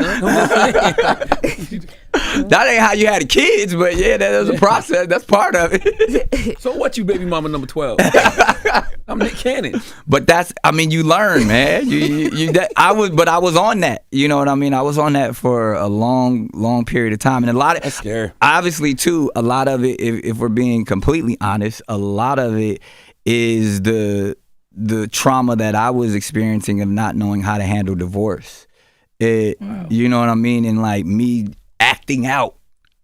That ain't how you had the kids, but yeah, that was a process. That's part of it. So what, you baby mama number 12? I'm Nick Cannon. But you learn, man. I was on that. You know what I mean? I was on that for a long, long period of time, and a lot of that's scary. Obviously, too, a lot of it, if we're being completely honest, a lot of it is the trauma that I was experiencing of not knowing how to handle divorce. You know what I mean? And like me acting out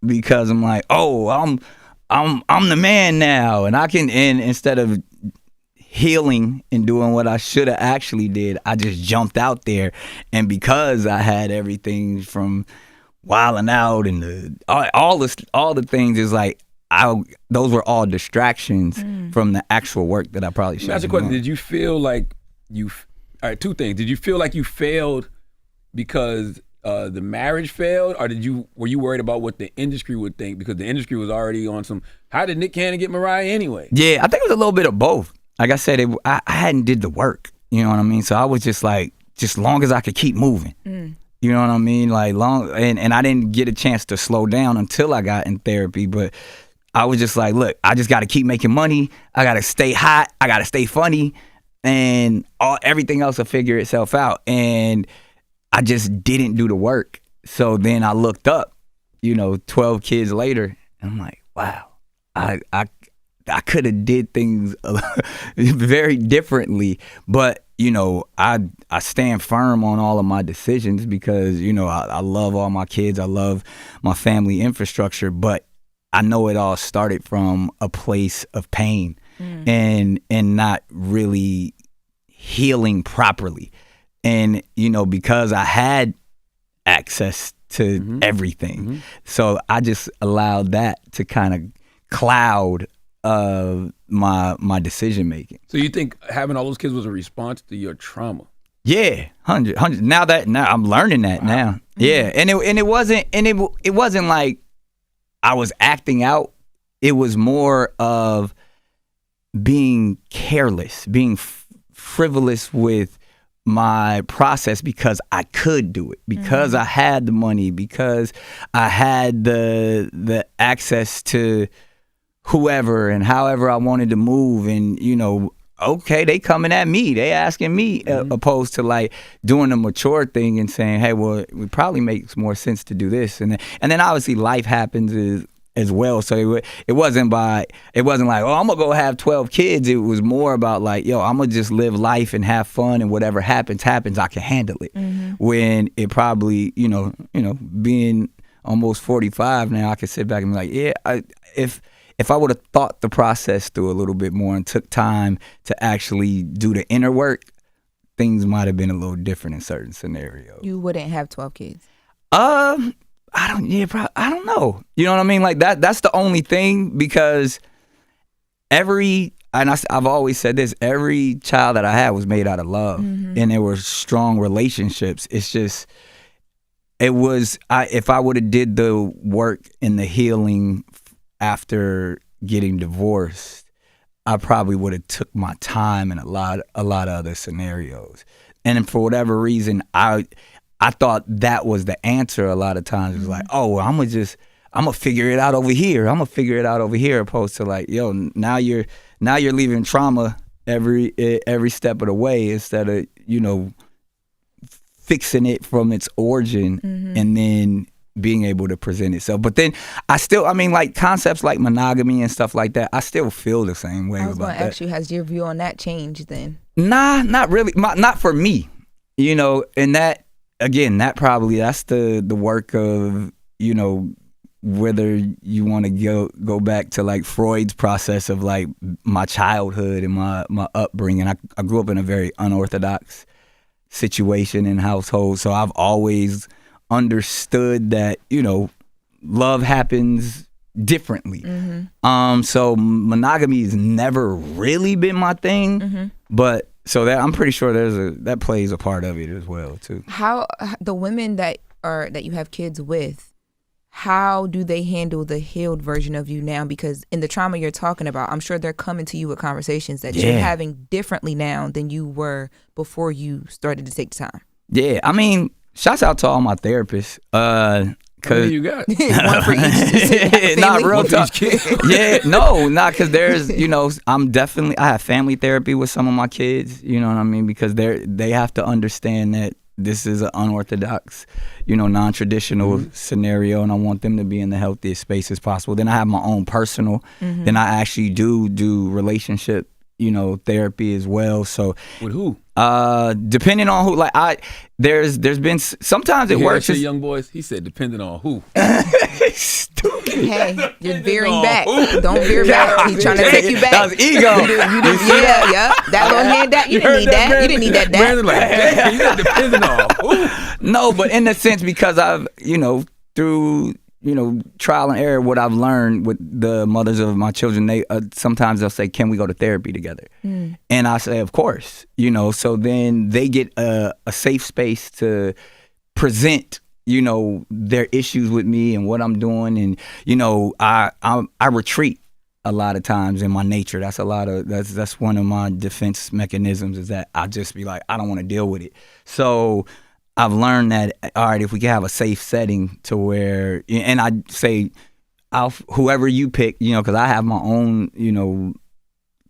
because I'm like, oh, I'm the man now, and I can. And instead of healing and doing what I should have actually did, I just jumped out there, and because I had everything from wilding out and all the things, is like those were all distractions from the actual work that I probably should have done. Question: did you feel like all right, two things. Did you feel like you failed because the marriage failed, or were you worried about what the industry would think, because the industry was already on some, how did Nick Cannon get Mariah anyway? Yeah, I think it was a little bit of both. Like I said, I hadn't did the work, you know what I mean? So I was just like, just long as I could keep moving. You know what I mean? Like and I didn't get a chance to slow down until I got in therapy, but I was just like, look, I just got to keep making money. I got to stay hot. I got to stay funny, and everything else will figure itself out. And I just didn't do the work. So then I looked up, 12 kids later, and I'm like, wow, I could have did things very differently, but I stand firm on all of my decisions because I love all my kids, I love my family infrastructure, but I know it all started from a place of pain and not really healing properly. And, because I had access to everything. So I just allowed that to kind of cloud my decision making. So you think having all those kids was a response to your trauma? Yeah, 100. Now I'm learning that now. Yeah, and it wasn't like I was acting out. It was more of being careless, being frivolous with my process because I could do it, because I had the money, because I had the access to whoever and however I wanted to move, and okay, they coming at me, they asking me, opposed to like doing the mature thing and saying, hey, well, it probably makes more sense to do this. And then obviously life happens as well. So it wasn't like, oh, I'm gonna go have 12 kids. It was more about like, yo, I'm gonna just live life and have fun, and whatever happens, I can handle it. When it probably, being almost 45 now, I can sit back and be like, yeah, if I would have thought the process through a little bit more and took time to actually do the inner work, things might have been a little different in certain scenarios. You wouldn't have 12 kids. I don't know. You know what I mean? Like that's the only thing, because I've always said this, every child that I had was made out of love, and there were strong relationships. It's just, if I would have did the work and the healing after getting divorced, I probably would have took my time in a lot of other scenarios. And for whatever reason, I thought that was the answer a lot of times. It was like, oh, well, I'm gonna figure it out over here. Opposed to like, yo, now you're leaving trauma every step of the way, instead of, fixing it from its origin and then being able to present itself. But then like concepts like monogamy and stuff like that, I still feel the same way about that. I was going to ask you, has your view on that changed then? Nah, not really. Not for me, and that, again, that's the work of, whether you want to go back to like Freud's process of like my childhood and my upbringing. I grew up in a very unorthodox situation and household, so I've always understood that, love happens differently. So monogamy has never really been my thing, but so that I'm pretty sure that plays a part of it as well too. How the women that you have kids with, how do they handle the healed version of you now? Because in the trauma you're talking about, I'm sure they're coming to you with conversations that you're having differently now than you were before you started to take time. Yeah, I mean, shouts out to all my therapists. Cause you got one for each. Not real talk. Because there's, I have family therapy with some of my kids. You know what I mean? Because they have to understand that this is an unorthodox, non-traditional scenario, and I want them to be in the healthiest space as possible. Then I have my own personal. Then I actually do relationship, therapy as well. So with who? Depending on who. Like there's been sometimes it works. Young boys, he said depending on who. Stupid. Hey, you're veering back. Don't veer back. He's trying to take you back. That was ego. That little hand that you didn't need that. You didn't need that. Brandon, like, hey, you said depending on who. No, but in the sense, because I've through trial and error, what I've learned with the mothers of my children, they sometimes they'll say, can we go to therapy together? And I say, of course. So then they get a safe space to present their issues with me and what I'm doing. And I retreat a lot of times in my nature. That's one of my defense mechanisms, is that I just be like, I don't want to deal with it. So I've learned that, all right, if we can have a safe setting to where, and I say, whoever you pick, because I have my own,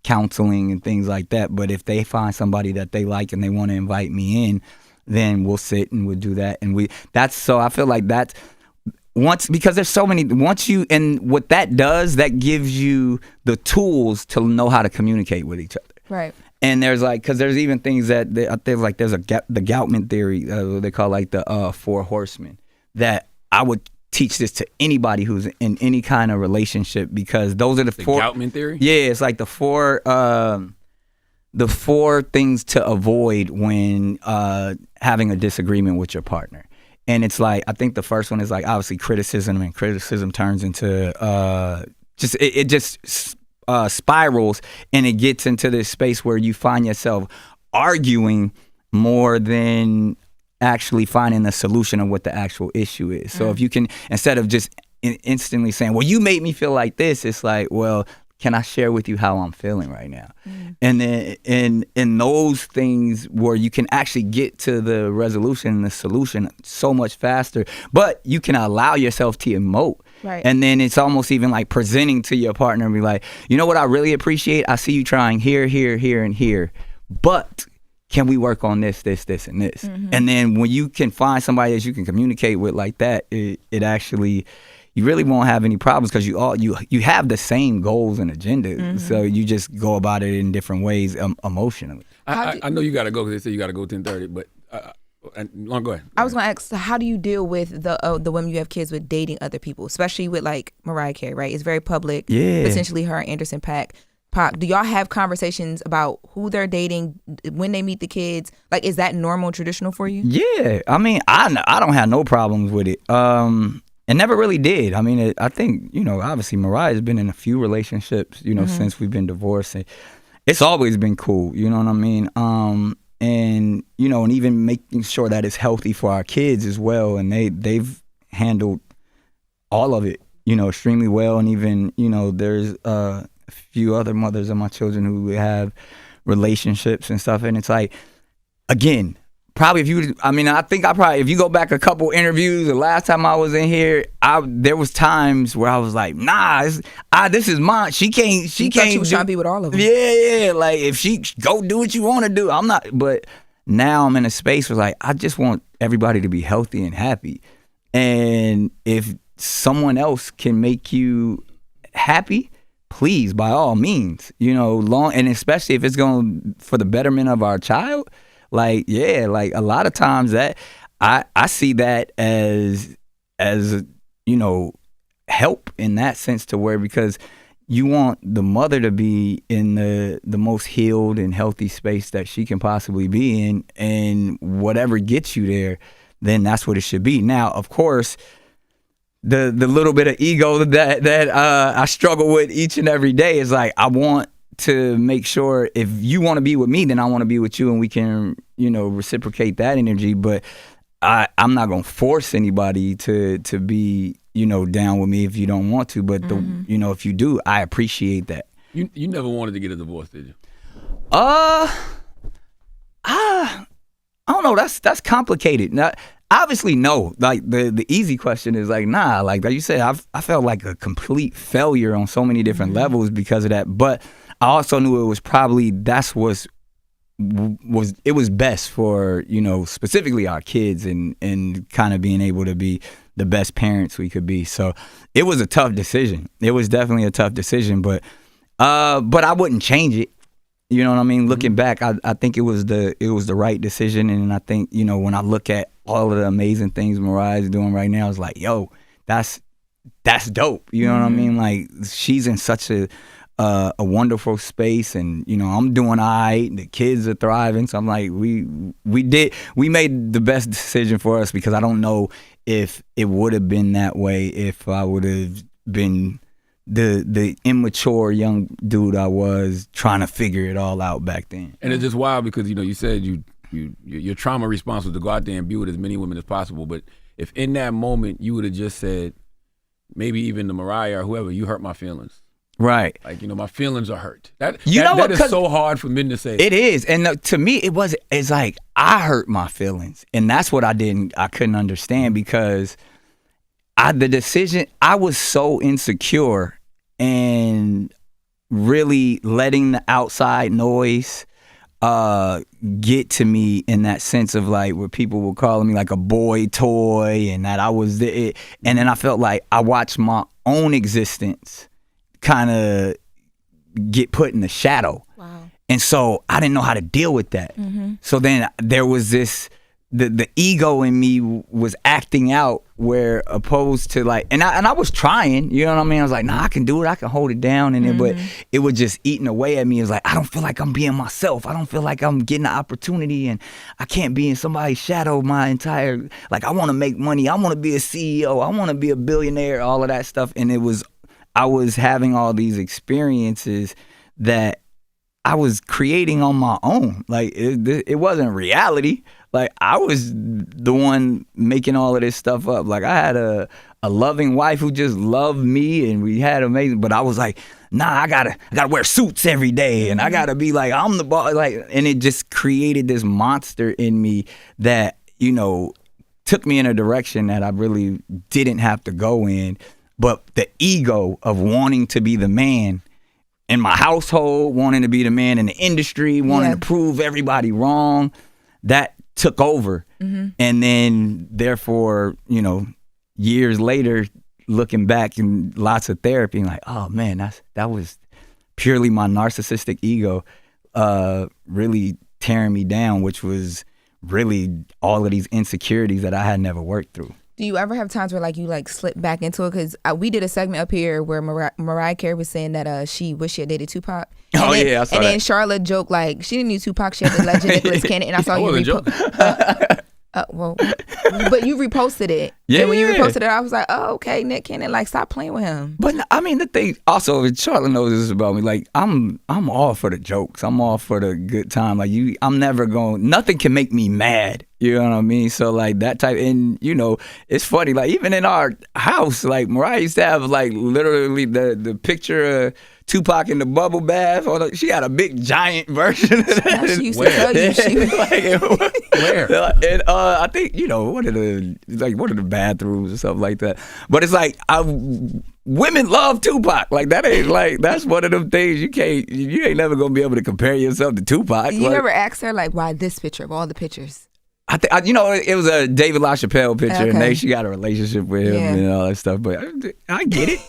counseling and things like that. But if they find somebody that they like and they want to invite me in, then we'll sit and we'll do that. And so I feel like that's because there's so many, and what that does, that gives you the tools to know how to communicate with each other. Right. And there's because there's even things that there's the Goutman theory, they call like the 4 horsemen, that I would teach this to anybody who's in any kind of relationship, because those are the 4. Goutman theory? Yeah, it's like the 4 things to avoid when having a disagreement with your partner. And it's like, I think the first one is like obviously criticism, and criticism turns into spirals, and it gets into this space where you find yourself arguing more than actually finding the solution of what the actual issue is. So if you can, instead of just instantly saying, well, you made me feel like this, it's like, well, can I share with you how I'm feeling right now? And then in those things where you can actually get to the resolution and the solution so much faster, but you can allow yourself to emote. Right. And then it's almost even like presenting to your partner and be like, you know what I really appreciate? I see you trying here, here, here, and here. But can we work on this, and this? Mm-hmm. And then when you can find somebody that you can communicate with like that, it actually, you really won't have any problems because you have the same goals and agendas. Mm-hmm. So you just go about it in different ways emotionally. I know you got to go because they say you got to go 10:30, but go ahead. I was going to ask, so how do you deal with the women you have kids with dating other people, especially with like Mariah Carey, right? It's very public. Yeah. Potentially her and Anderson .Paak. Do y'all have conversations about who they're dating, when they meet the kids? Like, is that normal, traditional for you? Yeah. I mean, I don't have no problems with it. And never really did. I mean, I think, obviously Mariah's been in a few relationships, since we've been divorced. And it's always been cool, you know what I mean? And even making sure that it's healthy for our kids as well. And they've handled all of it, extremely well. And even, there's a few other mothers of my children who have relationships and stuff. And it's like, again, probably if you go back a couple interviews, the last time I was in here, there was times where I was like, nah, this is mine. She can't. She was trying to be with all of them. Yeah. Like if she go do what you want to do, I'm not. But now I'm in a space where like I just want everybody to be healthy and happy. And if someone else can make you happy, please, by all means, and especially if it's going for the betterment of our child. Like, yeah, like a lot of times that I see that as help in that sense to where, because you want the mother to be in the most healed and healthy space that she can possibly be in, and whatever gets you there, then that's what it should be. Now, of course, the little bit of ego that I struggle with each and every day is like, I want to make sure if you want to be with me, then I want to be with you, and we can, reciprocate that energy. But I'm not gonna force anybody to be, down with me if you don't want to. But if you do, I appreciate that. You never wanted to get a divorce, did you? I don't know. That's complicated. Now, obviously, no. Like the easy question is like, nah. Like you said, I felt like a complete failure on so many different levels because of that. But I also knew it was probably it was best for, specifically our kids and kind of being able to be the best parents we could be. So it was a tough decision. It was definitely a tough decision, but I wouldn't change it. You know what I mean? Looking back, I think it was the right decision. And I think, when I look at all of the amazing things Mariah's doing right now, it's like, yo, that's dope. You know what I mean? Like, she's in such a wonderful space, and I'm doing all right. The kids are thriving, so I'm like, we made the best decision for us, because I don't know if it would have been that way if I would have been the immature young dude I was trying to figure it all out back then. And it's just wild because you said your trauma response was to go out there and be with as many women as possible, but if in that moment you would have just said, maybe even to Mariah or whoever, you hurt my feelings. Right. Like, my feelings are hurt. That is so hard for men to say. It is. And to me, it's like, I hurt my feelings. And that's what I couldn't understand, because the decision, I was so insecure, and really letting the outside noise get to me in that sense of like where people were calling me like a boy toy, and that I was and then I felt like I watched my own existence kind of get put in the shadow. Wow. And so I didn't know how to deal with that. So then there was this, the ego in me was acting out, where opposed to like, and I was trying, you know what I mean? I was like, nah, I can do it. I can hold it down. And but it was just eating away at me. It was like, I don't feel like I'm being myself. I don't feel like I'm getting the opportunity, and I can't be in somebody's shadow my entire, like, I want to make money. I want to be a CEO. I want to be a billionaire, all of that stuff. And I was having all these experiences that I was creating on my own. Like, it wasn't reality. Like, I was the one making all of this stuff up. Like, I had a loving wife who just loved me, and we had amazing, but I was like, nah, I gotta wear suits every day, and I gotta be like, I'm the boss. Like, and it just created this monster in me that, took me in a direction that I really didn't have to go in. But the ego of wanting to be the man in my household, wanting to be the man in the industry, wanting to prove everybody wrong, that took over. And then therefore, you know, years later, looking back in lots of therapy, like, oh man, that was purely my narcissistic ego really tearing me down, which was really all of these insecurities that I had never worked through. Do you ever have times where like you like slip back into it? Because we did a segment up here where Mariah Carey was saying that she wished she had dated Tupac. And I saw and that. then Charlotte joked like she didn't need Tupac, she had the legend Nicholas Cannon. And I saw you well, but you reposted it. Yeah. And when you reposted it, I was like, oh, okay, Nick Cannon, like stop playing with him. But I mean, the thing also, Charlotte knows this about me. Like, I'm all for the jokes. I'm all for the good time. Like I'm never going. Nothing can make me mad. You know what I mean? So like that type, and you know, it's funny. Like even in our house, like Mariah used to have like literally the picture of Tupac in the bubble bath. Or she had a big giant version of that. She used to tell you she was where? And I think, you know, one of the bathrooms or something like that. But it's like women love Tupac. Like that ain't like that's one of them things you ain't never gonna be able to compare yourself to Tupac. You ever asked her like why this picture of all the pictures? I think, you know, it was a David LaChapelle picture, and then she got a relationship with him and all that stuff. But I get it.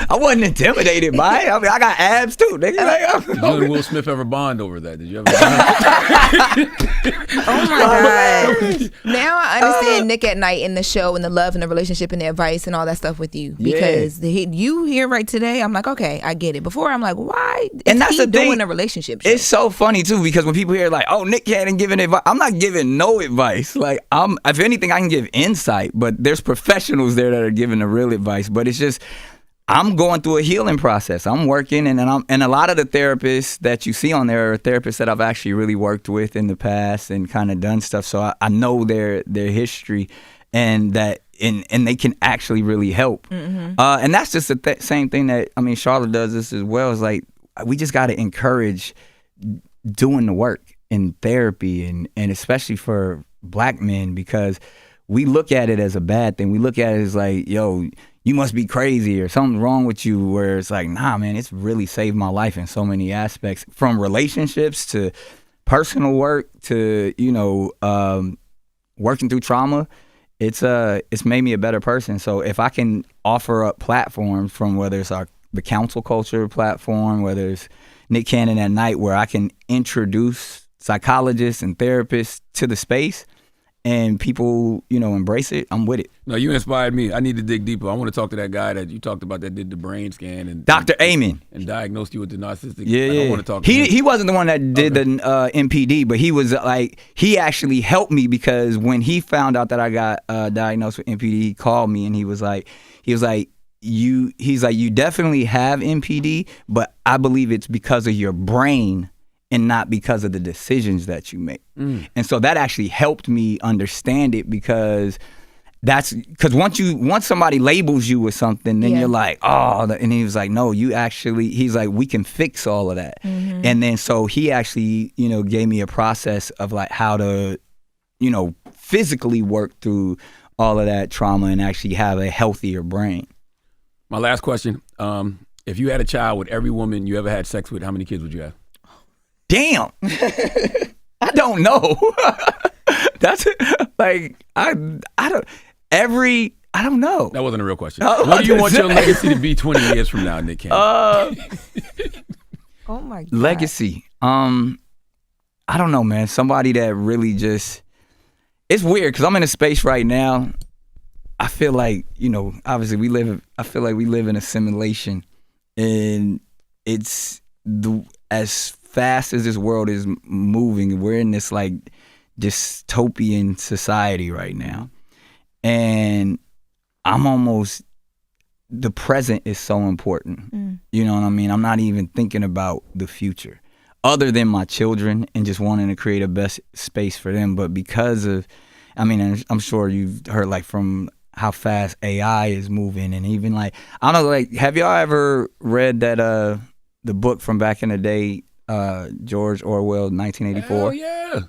I wasn't intimidated by it. I mean, I got abs too. Nigga. Did you and Will Smith ever bond over that? Did you ever? Oh my God! Now I understand Nick at Night and the show and the love and the relationship and the advice and all that stuff with you, because you here right today. I'm like, okay, I get it. Before I'm like, why? And that's the thing. Doing a relationship show? It's so funny too, because when people hear like, oh, Nick Cannon giving advice, I'm not giving no advice. Like if anything, I can give insight, but there's professionals there that are giving the real advice. But it's just, I'm going through a healing process. I'm working, and a lot of the therapists that you see on there are therapists that I've actually really worked with in the past and kind of done stuff. So I know their history, and that and they can actually really help. And that's just the same thing that, I mean, Charlotte does this as well. Is like, we just got to encourage doing the work in therapy, and especially for Black men, because we look at it as a bad thing. We look at it as like, yo, you must be crazy or something's wrong with you, where it's like, nah, man, it's really saved my life in so many aspects, from relationships to personal work to, you know, working through trauma. It's made me a better person. So if I can offer up platforms, from whether it's the council culture platform, whether it's Nick Cannon at Night, where I can introduce psychologists and therapists to the space, and people, you know, embrace it, I'm with it. No, you inspired me. I need to dig deeper. I want to talk to that guy that you talked about that did the brain scan and Dr. Amen, and diagnosed you with the narcissistic. Yeah, I want to talk to him. He wasn't the one that did the MPD, but he was like, he actually helped me, because when he found out that I got diagnosed with MPD, he called me and he was like, you definitely have MPD, but I believe it's because of your brain and not because of the decisions that you make. And so that actually helped me understand it, because once somebody labels you with something, then you're like, oh, and he was like, no, he's like, we can fix all of that. And then so he actually, you know, gave me a process of like how to, you know, physically work through all of that trauma and actually have a healthier brain. My last question, if you had a child with every woman you ever had sex with, how many kids would you have? Damn. I don't know. That's like, I don't know. That wasn't a real question. What do you want your legacy to be 20 years from now, Nick Cannon? Oh my God. Legacy. I don't know, man. Somebody that really just, it's weird because I'm in a space right now. I feel like, you know, obviously I feel like we live in a simulation, and it's as fast as this world is moving, we're in this like dystopian society right now. And the present is so important. You know what I mean? I'm not even thinking about the future other than my children and just wanting to create a best space for them. But because of, I mean, I'm sure you've heard like from how fast AI is moving, and even like, I don't know, like, have y'all ever read that, the book from back in the day, George Orwell, 1984? Hell yeah.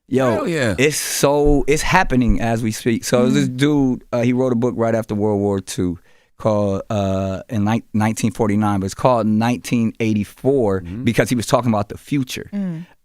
Yo, Hell yeah. It's happening as we speak. So this dude, he wrote a book right after World War II called in 1949, but it's called 1984 because he was talking about the future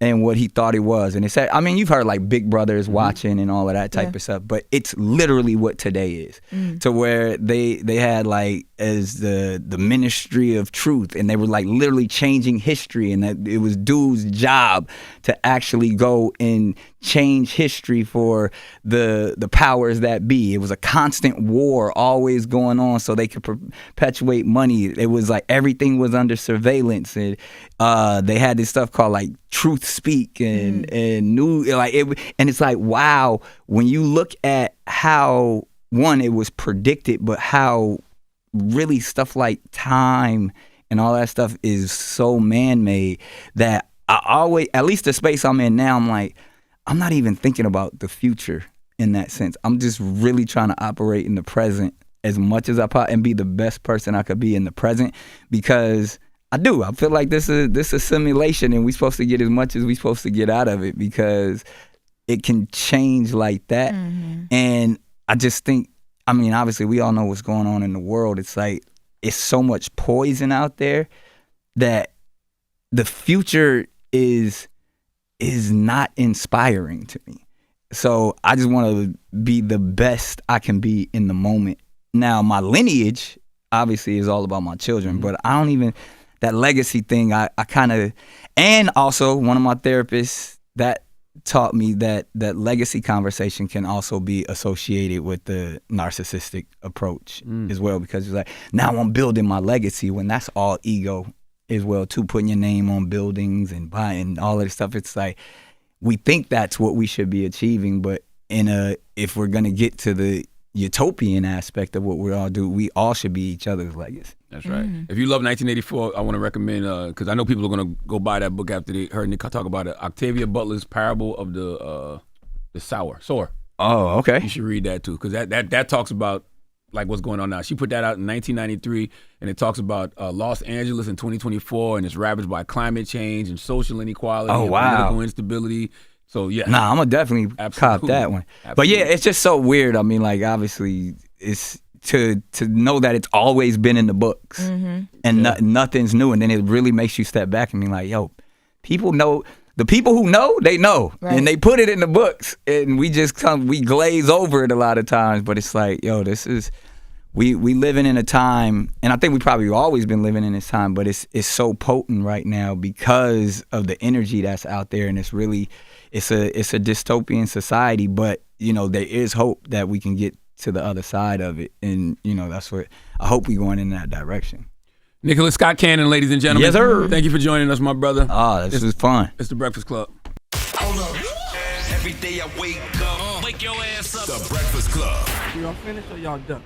and what he thought it was. And it said, I mean, you've heard like Big Brother is watching and all of that type of stuff, but it's literally what today is. To where they had like as the Ministry of Truth, and they were like literally changing history, and that it was dude's job to actually go and change history for the powers that be. It was a constant war always going on so they could perpetuate money. It was like everything was under surveillance, and they had this stuff called like Truth Speak and new like it, and it's like, wow, when you look at how one it was predicted, but how really stuff like time and all that stuff is so man-made that I always, at least the space I'm in now, I'm like, I'm not even thinking about the future in that sense. I'm just really trying to operate in the present as much as I and be the best person I could be in the present, because I feel like this is a simulation, and we're supposed to get as much as we're supposed to get out of it, because it can change like that. And I just think, I mean, obviously we all know what's going on in the world. It's like, it's so much poison out there that the future is not inspiring to me. So I just want to be the best I can be in the moment. Now, my lineage obviously is all about my children, but I don't even, that legacy thing, I kind of, and also one of my therapists that taught me that legacy conversation can also be associated with the narcissistic approach as well, because it's like, now I'm building my legacy, when that's all ego as well too, putting your name on buildings and buying all of this stuff. It's like, we think that's what we should be achieving, but if we're going to get to the utopian aspect of what we all do, we all should be each other's legacy. That's right. If you love 1984, I want to recommend, because I know people are going to go buy that book after they heard Nick talk about it, Octavia Butler's Parable of the Sower. Oh, okay. You should read that too, because that talks about like what's going on now. She put that out in 1993, and it talks about Los Angeles in 2024, and it's ravaged by climate change and social inequality and political instability. So yeah, nah, I'm gonna definitely cop that one. Absolutely. But yeah, it's just so weird. I mean, like, obviously, it's to know that it's always been in the books, and nothing's new, and then it really makes you step back and be like, yo, people know. The people who know, they know, and they put it in the books, and we just we glaze over it a lot of times. But it's like, yo, this is we living in a time, and I think we probably always been living in this time, but it's so potent right now because of the energy that's out there, and it's a dystopian society. But you know, there is hope that we can get to the other side of it, and you know, that's what I hope we going in that direction. Nicholas Scott Cannon, ladies and gentlemen. Yes, sir. Thank you for joining us, my brother. This is fun. It's the Breakfast Club. Hold up. Every day I wake up, wake your ass up. The Breakfast Club. Y'all finished or y'all done?